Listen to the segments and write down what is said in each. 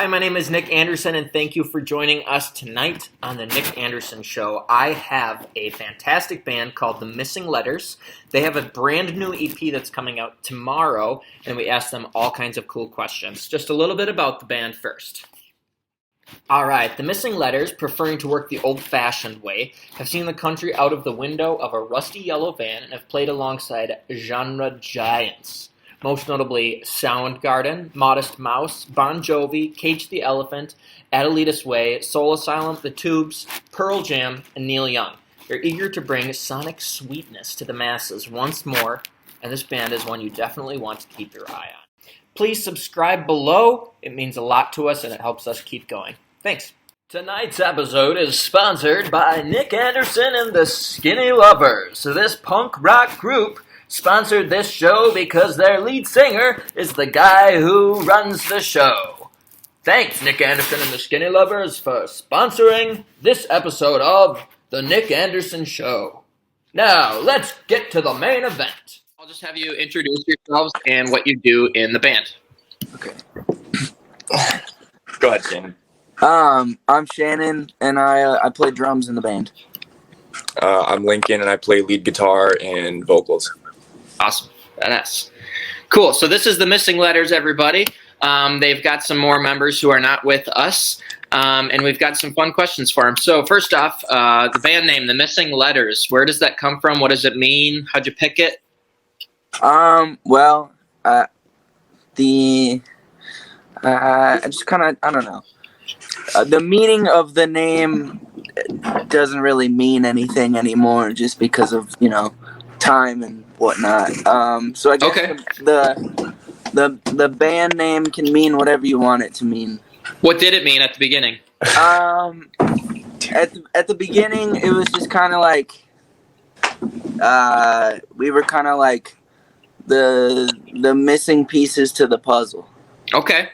Hi, my name is Nick Anderson, and thank you for joining us tonight on The Nick Anderson Show. I have a fantastic band called The Missing Letters. They have a brand new EP that's coming out tomorrow, and we asked them all kinds of cool questions. Just a little bit about the band first. All right, The Missing Letters, preferring to work the old-fashioned way, have seen the country out of the window of a rusty yellow van and have played alongside genre giants. Most notably Soundgarden, Modest Mouse, Bon Jovi, Cage the Elephant, Adelita's Way, Soul Asylum, The Tubes, Pearl Jam, and Neil Young. They're eager to bring sonic sweetness to the masses once more, and this band is one you definitely want to keep your eye on. Please subscribe below. It means a lot to us, and it helps us keep going. Thanks. Tonight's episode is sponsored by Nick Anderson and the Skinny Lovers. This punk rock group sponsored this show because their lead singer is the guy who runs the show. Thanks, Nick Anderson and the Skinny Lovers, for sponsoring this episode of The Nick Anderson Show. Now, let's get to the main event. I'll just have you introduce yourselves and what you do in the band. Okay. Go ahead, Shannon. I'm Shannon, and I play drums in the band. I'm Lincoln, and I play lead guitar and vocals. Awesome. Badass. Cool. So this is The Missing Letters, everybody. They've got some more members who are not with us, and we've got some fun questions for them. So first off, the band name, The Missing Letters. Where does that come from? What does it mean? How'd you pick it? Well, I just kind of, I don't know. The meaning of the name doesn't really mean anything anymore, just because of, time and whatnot. So I guess Okay. the band name can mean whatever you want it to mean. What did it mean at the beginning? At the beginning, it was just kind of like we were kind of like the missing pieces to the puzzle. Okay.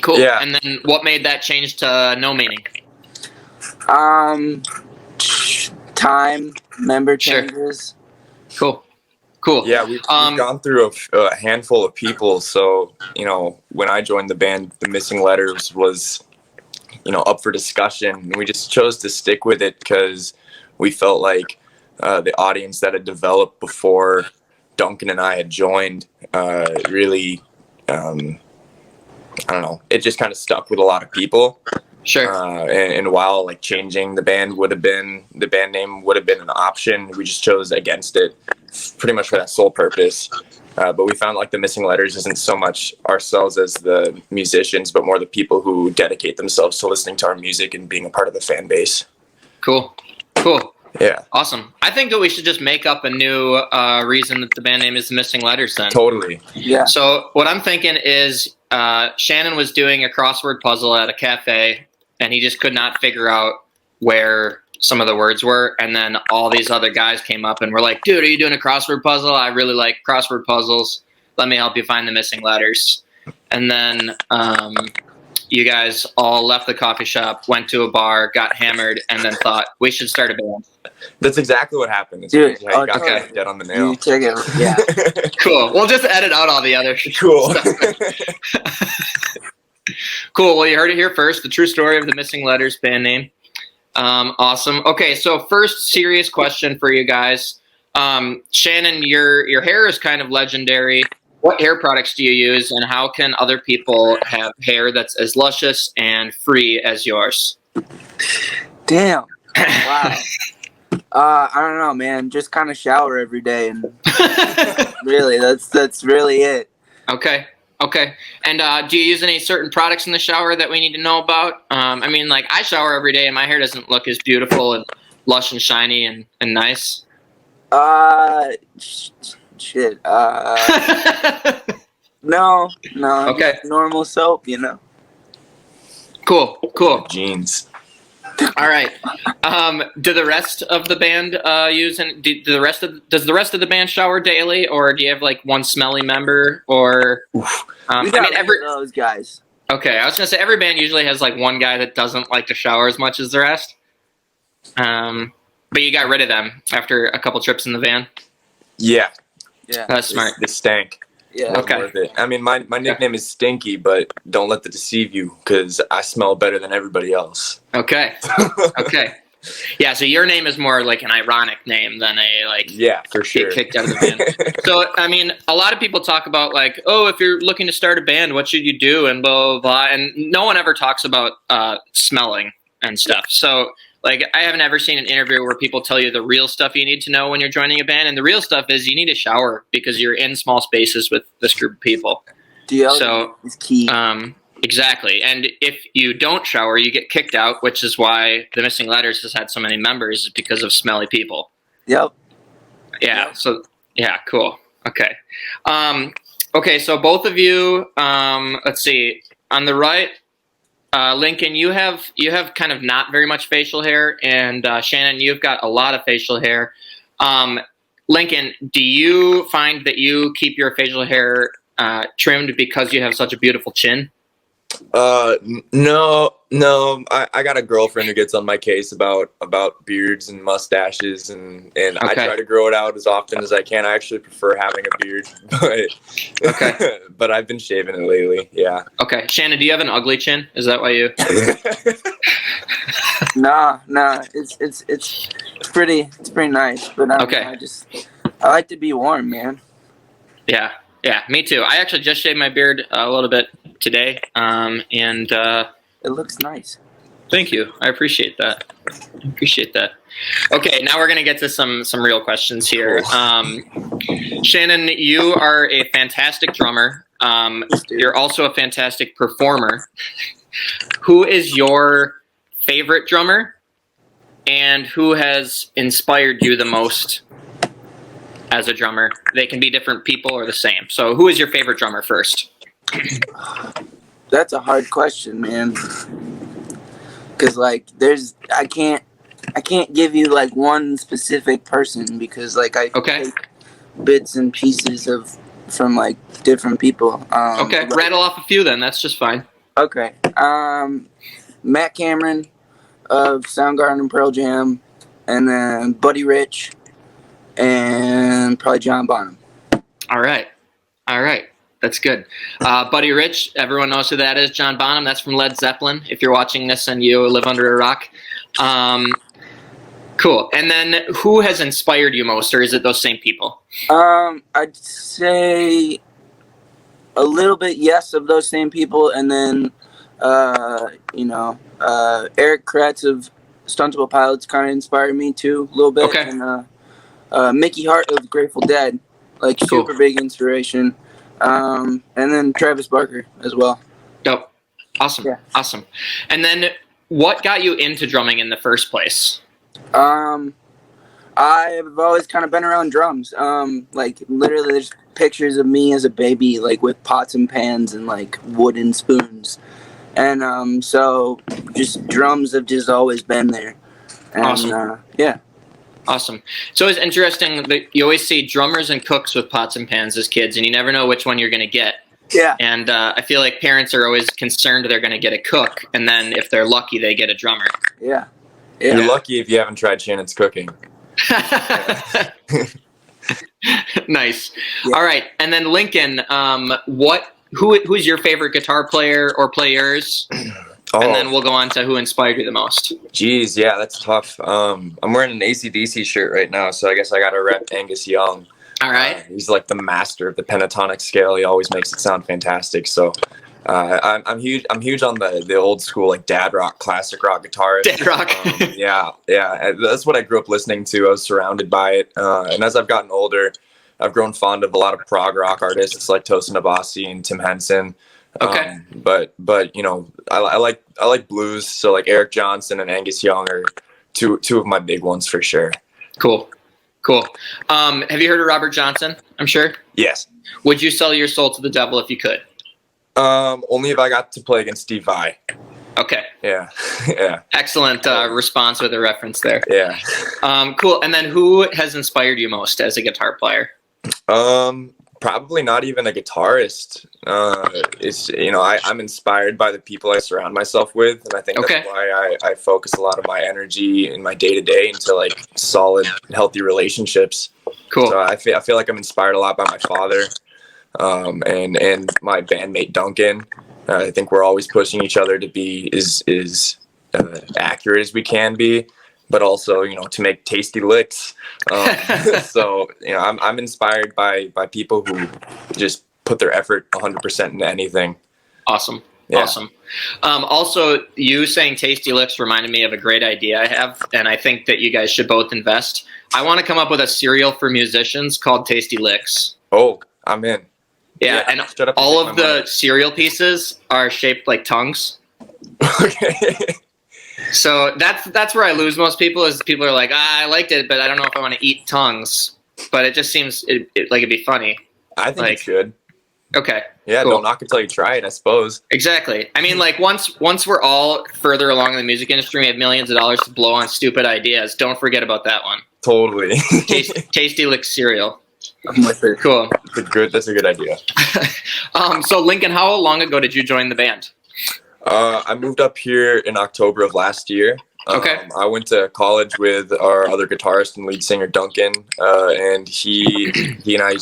Cool. Yeah. And then what made that change to no meaning? Time, member Sure. changes. Cool. Yeah, we've gone through a handful of people. So, when I joined the band, The Missing Letters was, up for discussion. And we just chose to stick with it because we felt like the audience that had developed before Duncan and I had joined really, I don't know, it just kind of stuck with a lot of people. Sure. And while changing the band name would have been an option, we just chose against it pretty much for that sole purpose. But we found The Missing Letters isn't so much ourselves as the musicians, but more the people who dedicate themselves to listening to our music and being a part of the fan base. Cool. Yeah. Awesome. I think that we should just make up a new reason that the band name is The Missing Letters then. Totally. Yeah. So what I'm thinking is Shannon was doing a crossword puzzle at a cafe, and he just could not figure out where some of the words were. And then all these other guys came up and were like, dude, are you doing a crossword puzzle? I really like crossword puzzles. Let me help you find the missing letters. And then you guys all left the coffee shop, went to a bar, got hammered, and then thought, we should start a band. That's exactly what happened. It's Dude, crazy how you got okay. that dead on the nail. You take it. Yeah. Cool. We'll just edit out all the other Cool. Cool. Well, you heard it here first. The true story of the Missing Letters band name. Awesome. Okay, so first serious question for you guys. Shannon, your hair is kind of legendary. What hair products do you use, and how can other people have hair that's as luscious and free as yours? Damn. Wow. I don't know, man. Just kind of shower every day, and really, that's really it. Okay. And do you use any certain products in the shower that we need to know about? I shower every day, and my hair doesn't look as beautiful and lush and shiny and nice. Shit. No. Okay. Just normal soap, Cool. Jeans. All right. Do the rest of the band use and does the rest of the band shower daily, or do you have one smelly member, or We got those guys. Okay, I was gonna say every band usually has one guy that doesn't like to shower as much as the rest. But you got rid of them after a couple trips in the van. Yeah. Yeah. That's smart. The stank. Yeah. It was worth it. I mean, my nickname is Stinky, but don't let that deceive you because I smell better than everybody else. Okay. Okay. Yeah, so your name is more like an ironic name than a Yeah, for sure. get kicked out of the band. So, I mean, a lot of people talk about like, oh, if you're looking to start a band, what should you do? And blah, blah, blah. And no one ever talks about smelling and stuff. So, like, I haven't ever seen an interview where people tell you the real stuff you need to know when you're joining a band. And the real stuff is you need a shower because you're in small spaces with this group of people. Deodorant is key. Exactly. And if you don't shower, you get kicked out, which is why the Missing Letters has had so many members, is because of smelly people. Yep. Yeah. So, yeah, cool. Okay. Okay, so both of you, let's see, on the right, Lincoln, you have kind of not very much facial hair, and Shannon, you've got a lot of facial hair. Lincoln, do you find that you keep your facial hair trimmed because you have such a beautiful chin? No. I got a girlfriend who gets on my case about beards and mustaches, and I try to grow it out as often as I can. I actually prefer having a beard, but but I've been shaving it lately. Yeah. Okay, Shannon, do you have an ugly chin? Is that why you? Nah. It's pretty nice, but I like to be warm, man. Yeah, me too. I actually just shaved my beard a little bit today, and it looks nice. Thank you. I appreciate that. Okay, now we're gonna get to some real questions here. Shannon, you are a fantastic drummer. You're also a fantastic performer. Who is your favorite drummer, and who has inspired you the most as a drummer? They can be different people or the same. So who is your favorite drummer first? That's a hard question, man. Cause like I can't give you like one specific person because like I take bits and pieces from like different people. Okay, rattle off a few then. That's just fine. Okay. Matt Cameron of Soundgarden and Pearl Jam, and then Buddy Rich, and probably John Bonham. All right. That's good. Buddy Rich, everyone knows who that is. John Bonham, that's from Led Zeppelin, if you're watching this and you live under a rock. Cool. And then who has inspired you most, or is it those same people? I'd say a little bit yes of those same people, and then Eric Kretz of Stuntable Pilots kind of inspired me too a little bit. Okay. And Mickey Hart of Grateful Dead, like super big inspiration. And then Travis Barker as well. Dope. Awesome. Yeah. Awesome. And then what got you into drumming in the first place? I've always kind of been around drums. Like literally there's pictures of me as a baby, like with pots and pans and like wooden spoons. And so just drums have just always been there. And, awesome. Yeah. Awesome. So it's interesting that you always see drummers and cooks with pots and pans as kids, and you never know which one you're going to get. Yeah. And I feel like parents are always concerned they're going to get a cook, and then if they're lucky, they get a drummer. Yeah. You're lucky if you haven't tried Shannon's cooking. Nice. Yeah. All right. And then Lincoln, who's your favorite guitar player or players? And then we'll go on to who inspired you the most. Geez, yeah, that's tough. I'm wearing an AC/DC shirt right now, so I guess I got to rep Angus Young. All right. He's like the master of the pentatonic scale. He always makes it sound fantastic. So I'm huge on the old school like dad rock, classic rock guitarist. Dad rock. Yeah. That's what I grew up listening to. I was surrounded by it. And as I've gotten older, I've grown fond of a lot of prog rock artists like Tosin Abasi and Tim Henson. Okay. But I like blues, so like Eric Johnson and Angus Young are two of my big ones for sure. Cool. Have you heard of Robert Johnson? I'm sure. Yes. Would you sell your soul to the devil if you could? Only if I got to play against Steve Vai. Okay. Yeah. Excellent response with a reference there. Yeah. Cool. And then who has inspired you most as a guitar player? Probably not even a guitarist. I'm inspired by the people I surround myself with, and I think that's why I focus a lot of my energy in my day-to-day into like solid, healthy relationships. Cool. So I feel like I'm inspired a lot by my father. and my bandmate Duncan. I think we're always pushing each other to be as accurate as we can be, but also, to make tasty licks. So, I'm inspired by people who just put their effort 100% into anything. Awesome. Yeah. Awesome. Also, you saying tasty licks reminded me of a great idea I have, and I think that you guys should both invest. I want to come up with a cereal for musicians called Tasty Licks. Oh, I'm in. Yeah, and all of the cereal pieces are shaped like tongues. Okay. So that's where I lose most people, is people are like, I liked it, but I don't know if I want to eat tongues. But it just seems like it'd be funny. I think it should. Okay. Yeah, cool. Don't knock until you try it, I suppose. Exactly. I mean, like once we're all further along in the music industry, we have millions of dollars to blow on stupid ideas. Don't forget about that one. Totally. Tasty Lick cereal. I'm with it. Cool. That's a good idea. So Lincoln, how long ago did you join the band? I moved up here in October of last year. Okay. I went to college with our other guitarist and lead singer Duncan, and he and I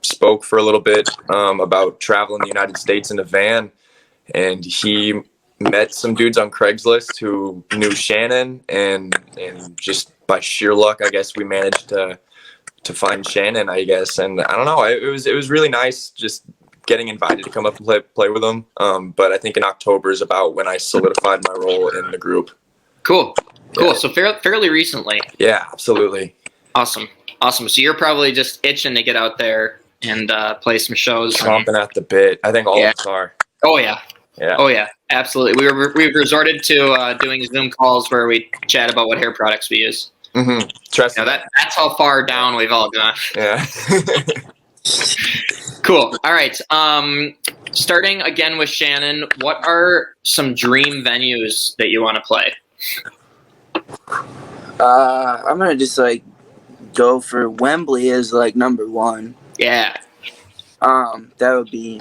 spoke for a little bit about traveling the United States in a van, and he met some dudes on Craigslist who knew Shannon, and just by sheer luck, I guess we managed to find Shannon, I guess. And I don't know, it was really nice just getting invited to come up and play with them. But I think in October is about when I solidified my role in the group. Cool. Yeah. So fairly recently. Yeah, absolutely. Awesome. So you're probably just itching to get out there and play some shows. Chomping at the bit. I think all of us are. Oh yeah. Yeah. Oh yeah. Absolutely. We've resorted to doing Zoom calls where we chat about what hair products we use. Mm-hmm. Trust me. That's how far down we've all gone. Yeah. Cool. All right. Starting again with Shannon, what are some dream venues that you want to play? I'm gonna just go for Wembley as number one. Yeah. That would be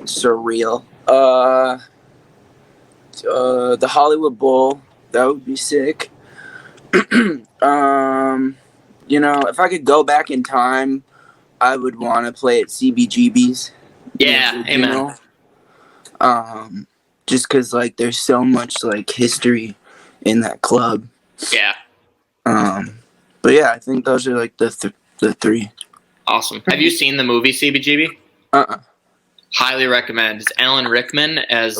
surreal. The Hollywood Bowl, that would be sick. If I could go back in time, I would want to play at CBGB's. Yeah, amen. Just because there's so much history in that club. Yeah. But yeah, I think those are the three. Awesome. Have you seen the movie CBGB? Highly recommend. It's Alan Rickman as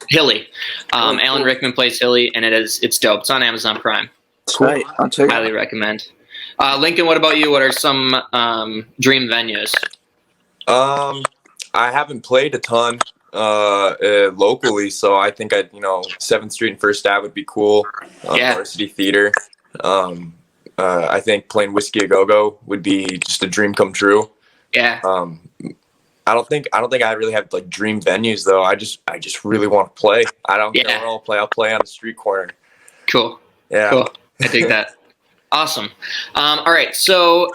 Hilly. Alan Rickman plays Hilly, and it's dope. It's on Amazon Prime. That's right. I'll check it out. Highly recommend. Lincoln, what about you? What are some dream venues? I haven't played a ton locally, so I think 7th Street and First Ave would be cool. Varsity Theater. I think playing Whiskey A Go Go would be just a dream come true. Yeah. I don't think I really have dream venues though. I just really want to play. I don't play. I'll play on the street corner. Cool. Yeah. Cool. I dig that. Awesome. All right. So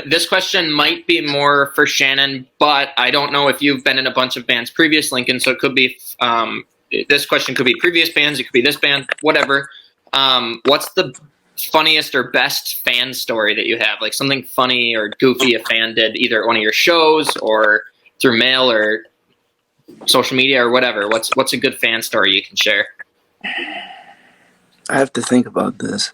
this question might be more for Shannon, but I don't know if you've been in a bunch of bands previous, Lincoln. So it could be this question could be previous bands. It could be this band, whatever. What's the funniest or best fan story that you have? Something funny or goofy a fan did, either at one of your shows or through mail or social media or whatever. What's a good fan story you can share? I have to think about this,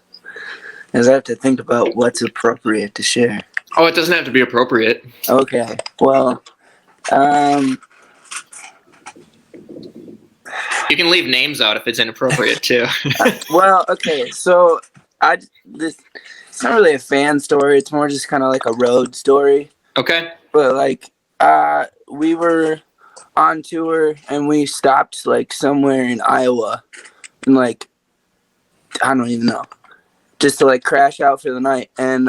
as I have to think about what's appropriate to share. Oh, it doesn't have to be appropriate. Okay. Well, you can leave names out if it's inappropriate too. well, okay. So it's not really a fan story. It's more just kind of a road story. Okay. But we were on tour and we stopped somewhere in Iowa, and I don't even know, just to crash out for the night. And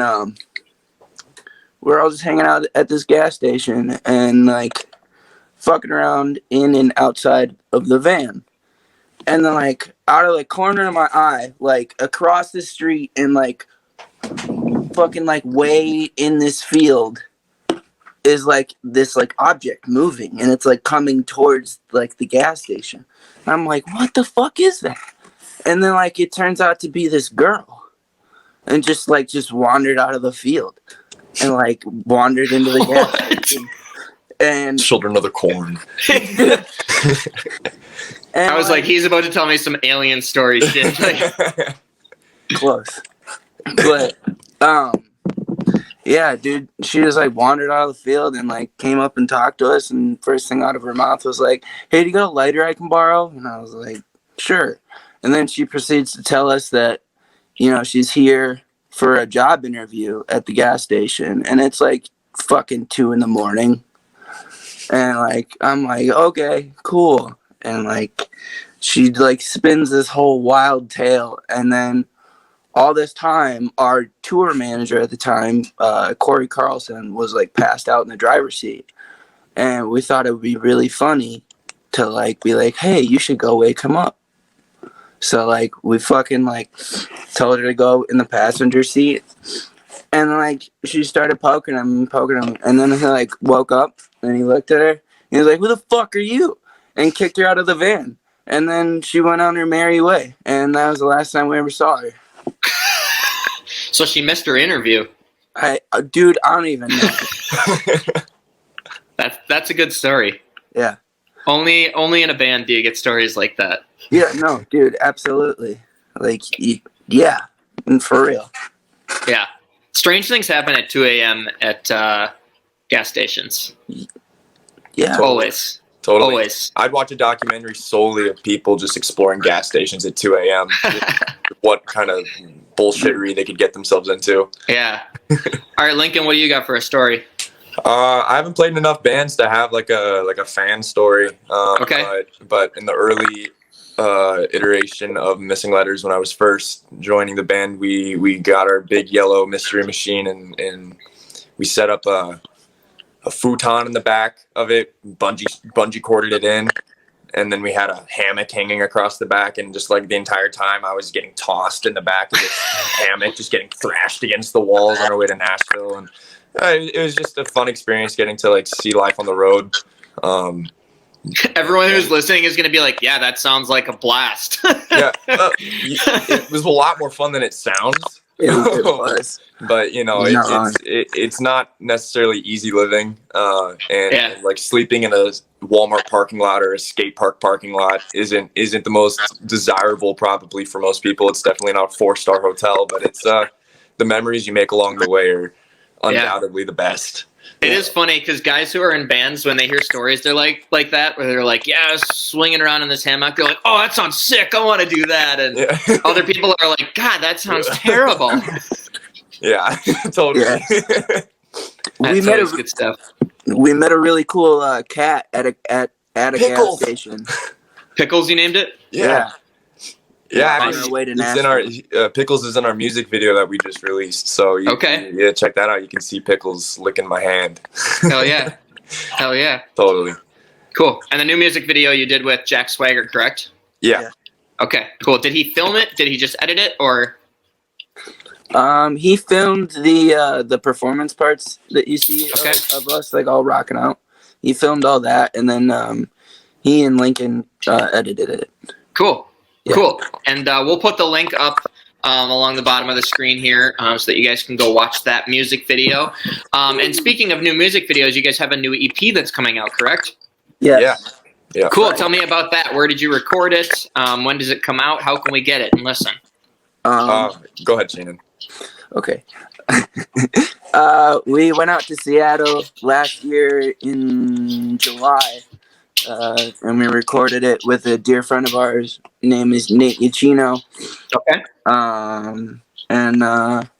we're all just hanging out at this gas station and fucking around in and outside of the van. And then out of the corner of my eye, across the street and fucking way in this field is this object moving, and it's coming towards the gas station. And I'm what the fuck is that? And then it turns out to be this girl, and just wandered out of the field. and like wandered into the gas station. And Children of the Corn. and I was like, he's about to tell me some alien story shit. Like, close, but yeah, dude, she just like wandered out of the field and like came up and talked to us, and first thing out of her mouth was like, "Hey, do you got a lighter I can borrow?" And I was like, "Sure." And then she proceeds to tell us that, you know, she's here for a job interview at the gas station, and it's like fucking 2 a.m. And like I'm like, okay, cool. And like she like spins this whole wild tale, and then all this time our tour manager at the time, Corey Carlson, was like passed out in the driver's seat. And we thought it would be really funny to like be like, hey, you should go wake him up. So like we fucking like told her to go in the passenger seat, and like she started poking him, and then he like woke up and he looked at her and he was like, "Who the fuck are you?" and kicked her out of the van. And then she went on her merry way, and that was the last time we ever saw her. so she missed her interview. Dude, I don't even know. That's a good story. Yeah. Only in a band do you get stories like that. Yeah, no, dude, absolutely. Like, yeah, and for real. Yeah. Strange things happen at 2 a.m. at gas stations. Yeah. Always. Totally. Always. I'd watch a documentary solely of people just exploring gas stations at 2 a.m. What kind of bullshittery they could get themselves into. Yeah. All right, Lincoln, what do you got for a story? I haven't played in enough bands to have like a fan story. Okay. But in the early iteration of Missing Letters, when I was first joining the band, we got our big yellow mystery machine, and we set up a futon in the back of it, bungee corded it in, and then we had a hammock hanging across the back, and just like the entire time I was getting tossed in the back of this hammock, just getting thrashed against the walls on our way to Nashville. And it was just a fun experience getting to like see life on the road. Everyone who's listening is going to be like, yeah, that sounds like a blast. Yeah, it was a lot more fun than it sounds. It was. But you know, it's not necessarily easy living, and like sleeping in a Walmart parking lot or a skate park parking lot isn't the most desirable probably for most people. It's definitely not a 4-star hotel, but it's the memories you make along the way are undoubtedly the best. It is funny because guys who are in bands, when they hear stories, they're like that, where they're like, yeah, I was swinging around in this hammock. They're like, oh, that sounds sick. I want to do that. And other people are like, God, that sounds terrible. Yeah, totally. Yeah. We met good stuff. We met a really cool cat at a gas station. Pickles, you named it? Yeah. Yeah, it's in our Pickles is in our music video that we just released. So check that out. You can see Pickles licking my hand. Hell yeah, hell yeah, totally cool. And the new music video you did with Jack Swagger, correct? Yeah. Okay, cool. Did he film it? Did he just edit it, or? He filmed the performance parts that you see of us like all rocking out. He filmed all that, and then he and Lincoln edited it. Cool. Yeah. Cool. And we'll put the link up along the bottom of the screen here so that you guys can go watch that music video. And speaking of new music videos, you guys have a new EP that's coming out, correct? Yeah. Cool. Right. Tell me about that. Where did you record it? When does it come out? How can we get it and listen? Go ahead, Shannon. Okay. We went out to Seattle last year in July. And we recorded it with a dear friend of ours. Name is Nate Yachino. Okay. And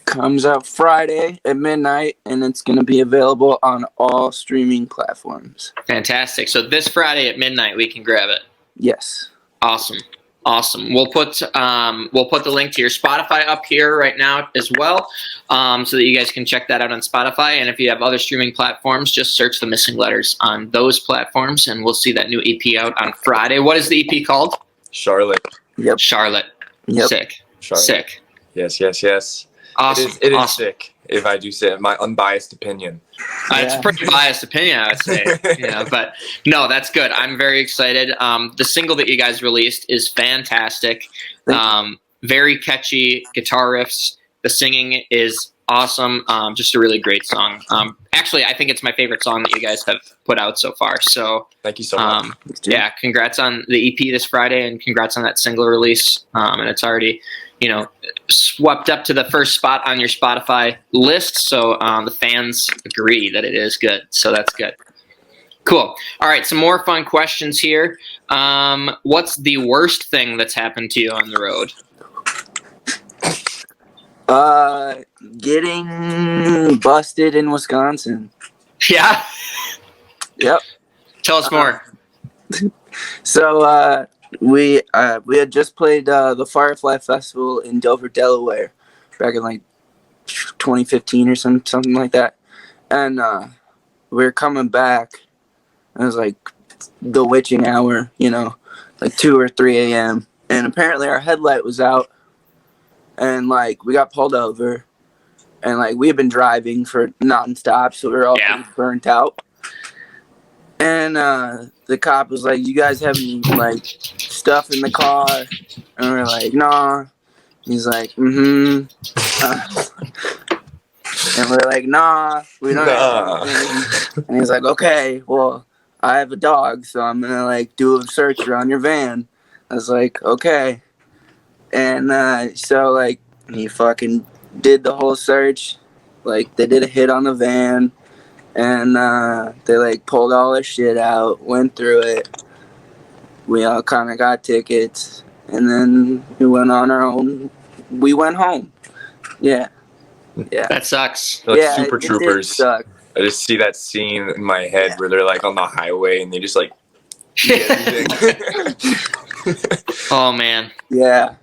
comes out Friday at midnight, and it's going to be available on all streaming platforms. Fantastic. So this Friday at midnight, we can grab it. Yes. Awesome. We'll put the link to your Spotify up here right now as well, so that you guys can check that out on Spotify. And if you have other streaming platforms, just search The Missing Letters on those platforms, and we'll see that new EP out on Friday. What is the EP called? Charlotte. Yep. Charlotte. Yep. Sick. Charlotte. Sick. Yes. Awesome. It is sick, if I do say my unbiased opinion. It's a pretty biased opinion, I would say. But no, that's good. I'm very excited. The single that you guys released is fantastic. Very catchy guitar riffs. The singing is awesome. Just a really great song. Actually, I think it's my favorite song that you guys have put out so far. So Thank you so much. yeah, congrats on the EP this Friday, and congrats on that single release. And it's already, swept up to the first spot on your Spotify list. So the fans agree that it is good. So that's good. Cool. All right, some more fun questions here. What's the worst thing that's happened to you on the road? Getting busted in Wisconsin. Yeah. Yep. Tell us more. So we had just played the Firefly Festival in Dover, Delaware, back in like 2015 or something like that, and we were coming back. It was like the witching hour, like 2 or 3 a.m. And apparently our headlight was out, and like we got pulled over, and like we had been driving for nonstop, so we were all pretty burnt out. And the cop was like, "You guys have any like stuff in the car?" And we're like, "Nah." He's like, "Mm-hmm." And we're like, "Nah, we don't have anything." And he's like, "Okay, well, I have a dog, so I'm gonna like do a search around your van." I was like, "Okay." And so like he fucking did the whole search. Like they did a hit on the van, and they like pulled all our shit out, went through it. We all kind of got tickets, and then we went on our own. We went home. Yeah. That sucks. Like yeah, Super it Troopers. did suck. I just see that scene in my head where they're like on the highway and they just like Oh man. Yeah.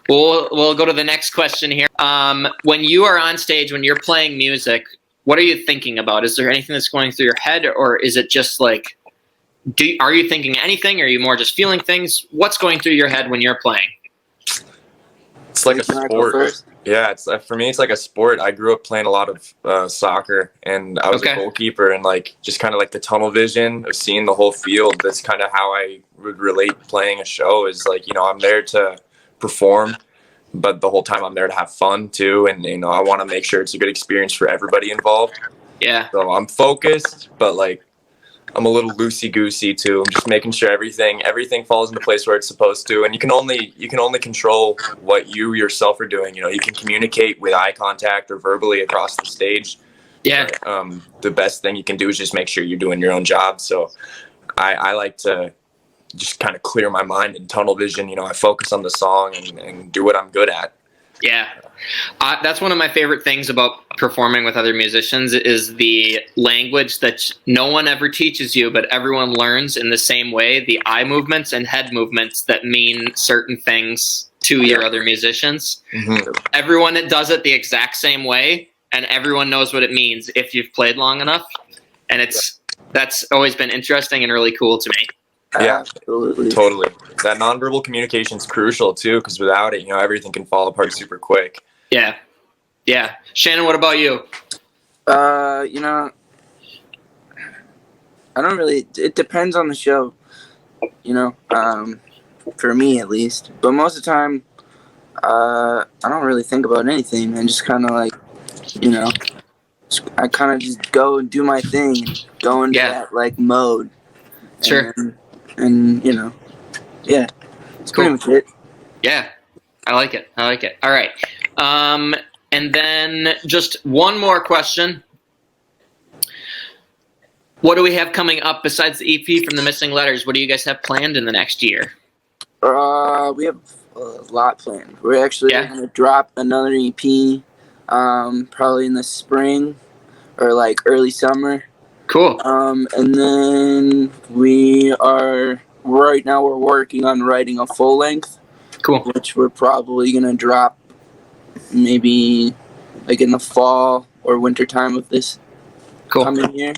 We'll go to the next question here. When you are on stage, when you're playing music, what are you thinking about? Is there anything that's going through your head, or is it just like, are you thinking anything? Or are you more just feeling things? What's going through your head when you're playing? It's like a sport. Yeah, it's for me. It's like a sport. I grew up playing a lot of soccer, and I was a goalkeeper, and like just kind of like the tunnel vision of seeing the whole field. That's kind of how I would relate playing a show. Is like I'm there to perform, but the whole time I'm there to have fun too, and I want to make sure it's a good experience for everybody involved. Yeah. So I'm focused, but like I'm a little loosey-goosey too. I'm just making sure everything falls into place where it's supposed to. And you can only control what you yourself are doing. You can communicate with eye contact or verbally across the stage. Yeah. The best thing you can do is just make sure you're doing your own job. So I like to just kind of clear my mind and tunnel vision. I focus on the song and do what I'm good at. Yeah. That's one of my favorite things about performing with other musicians is the language that no one ever teaches you, but everyone learns in the same way, the eye movements and head movements that mean certain things to your other musicians. Mm-hmm. Everyone does it the exact same way, and everyone knows what it means if you've played long enough. And that's always been interesting and really cool to me. Yeah, absolutely. Totally. That nonverbal communication is crucial too, because without it, everything can fall apart super quick. Yeah. Yeah. Shannon, what about you? I don't really, it depends on the show, for me at least. But most of the time, I don't really think about anything. I just kind of like, I kind of just go and do my thing, go into that like mode. Sure. And yeah, it's pretty much it. Yeah, I like it. All right. And then just one more question. What do we have coming up besides the EP from the Missing Letters? What do you guys have planned in the next year? We have a lot planned. We're actually going to drop another EP, probably in the spring or like early summer. Cool. And then we're working on writing a full length. Cool. Which we're probably going to drop maybe like in the fall or winter time of this coming year.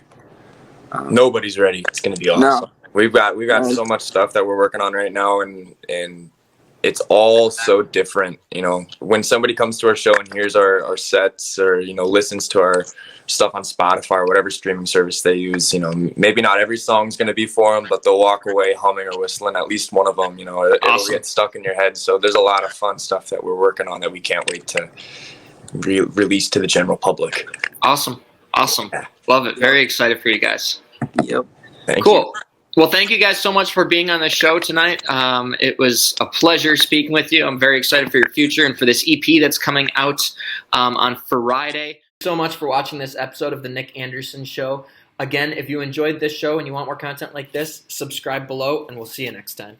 Nobody's ready. It's going to be awesome. No. We've got so much stuff that we're working on right now, and it's all so different. When somebody comes to our show and hears our sets or listens to our stuff on Spotify or whatever streaming service they use, maybe not every song's going to be for them, but they'll walk away humming or whistling at least one of them. It'll get stuck in your head. So there's a lot of fun stuff that we're working on that we can't wait to released to the general public. Awesome. Love it. Very excited for you guys. Yep. Thank you. Cool. Well, thank you guys so much for being on the show tonight. It was a pleasure speaking with you. I'm very excited for your future and for this EP that's coming out on Friday. So much for watching this episode of The Nick Anderson Show. Again, if you enjoyed this show and you want more content like this, subscribe below, and we'll see you next time.